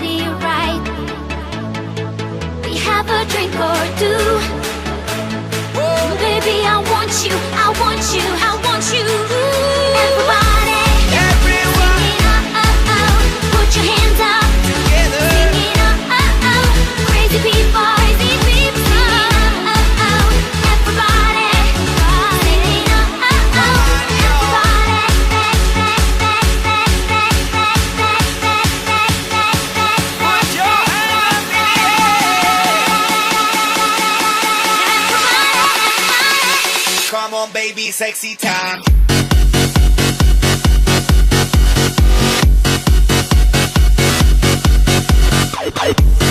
body right. We have a drink or two. Baby, I want you, I want you, I want you. Everybody, Everyone sing it out, put your hands up. together. Sing it out, crazy people, crazy people. Sing it out, everybody. Sing it out, Put your hands in the air. Come on, baby, sexy time. everybody.